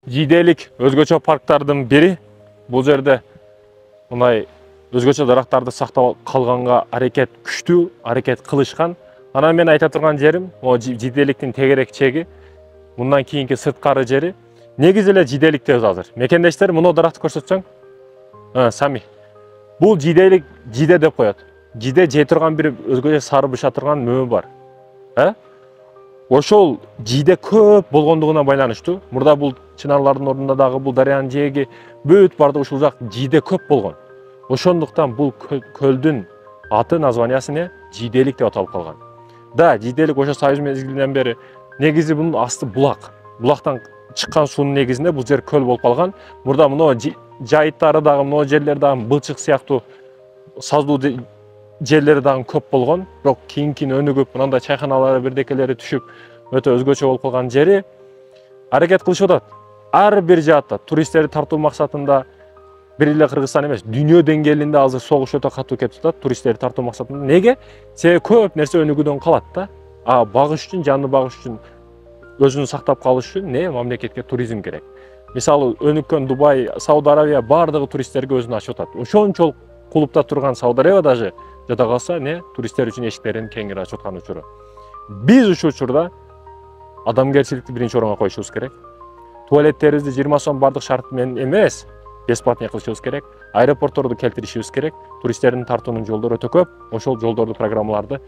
Жиделик өзгөчө парктардын бири. Бул жерде мындай өзгөчө дарактарды сактап калганга аракет күчтүү, аракет кылышкан. Анан мен айта турган жерим, жиделиктин тегерек чеги, мындан кийинки сырткары жери. Негизи эле жиделиктебиз азыр. Мекендештер, муну даракты көрсөтсөң. Сами. Бул жиделик жиде деп коет. Жиде жей турган бир өзгөчө сары быша турган мөмө бар. Ошол жиде көп болгондугуна байланыштуу. Мурда бул чынарлардын ордунда дагы бул дарыянын жээги бүт барды ушул жак жиде көп болгон. Ошондуктан бул көлдүн аты, названиясы не? Жиделик деп аталып калган. Да, жиделик ошо Союз мезгилинен бери негизи бунун асты булак. Булактан чыккан суунун негизинде бул жер көл болуп калган. Мурда мына жайыттары дагы, мына жерлер дагы былчык сыяктуу саздуу жерлери дагы көп болгон. Бирок кийин өнүгүп, мындай чайханалары бирдекелери түшүп, өтө өзгөчө болуп калган жери. Аракет кылышып атат. Ар бир жаатта туристтерди тартуу максатында бир эле Кыргызстан эмес, дүйнө деңгээлинде азыр согуш өтө катуу кетип атат туристтерди тартуу максатында. Неге? Себеби көп нерсе өнүгүүдөн калат да. Багыш үчүн, жанды багыш үчүн, өзүн сактап калыш үчүн мамлекетке туризм керек. Мисалы, өнүккөн Дубай, Сауд Арабия бардыгы туристтерге өзүн ачып атат. Ошончолук кулупта турган Сауд Арабия даже жада калса, туристтер үчүн эшиктерин кеңири ачып аткан учуру. Биз ушул учурда адамгерчиликти биринчи орунга коюшубуз керек. Туалеттерибизди 20 сом бардык шарт менен эмес, бесплатный кылышыбыз керек. Аэропортторду келтиришибиз керек. Туристтердин тартуунун жолдору өтө көп. Ошол жолдорду, программаларды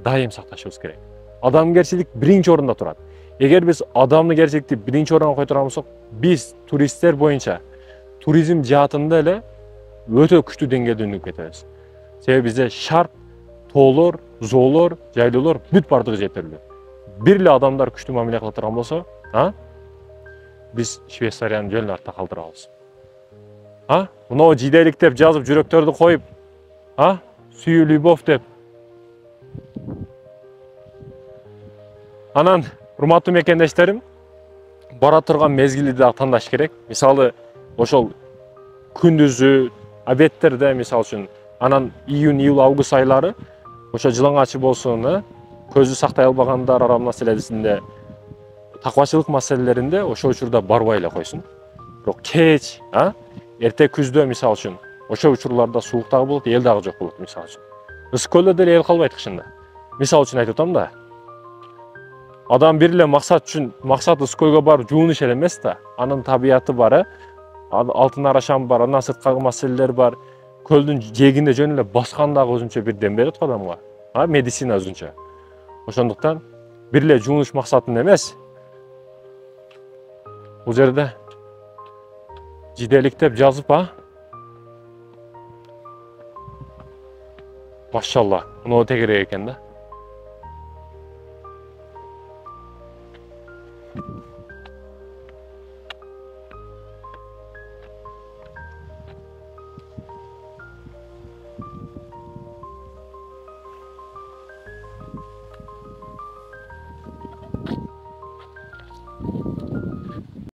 дайым сакташыбыз керек. Адамгерчилик биринчи орунда турат. Эгер биз адамгерчиликти биринчи орунга кое турган болсок, биз туристтер боюнча туризм жаатында эле өтө күчтүү деңгээлде өнүгүп кетебиз. Себеби бизде шарт, тоолор, жоолор, жайлоолор бүт бардыгы жетерлүү. Бир эле адамдар күчтүү мамиле кыла турган болсо, биз Швейцарияны жөн эле артта калтырабыз. Мына жиделик деп жазып, жүрөктөрдү коюп, сүйүү любовь деп. Анан, урматтуу мекендештерим, бара турган мезгилди дагы тандаш керек. Мисалы, ошол күндүзү, обедтерде, мисалы үчүн, анан июнь, июль, август айлары, ошо жылаңачы болсун, көздү сактай албагандар арам маселесинде, таквачылык маселелеринде ошол учурда барбай эле койсун. Бирок кеч, эрте күздө мисалы үчүн, ошол учурларда суук дагы болот, эл дагы жок болот мисалы үчүн. Ысык көлдө деле эл калбайт кышында. Мисалы үчүн айтып атам да. Адам бир эле максат үчүн, максаты ысык көлгө барып жуунуш эле эмес да. Анын табияты бар, алтын арашам бар, андан сырткы маселелер бар. Көлдүн жээгинде жөн эле баскан дагы өзүнчө бир дем берет адамга. Медицина өзүнчө. Ошондуктан бир эле жуунуш максатын эмес. Бул жерде жиделик деп жазып, Машалла, мына тегерек экен да.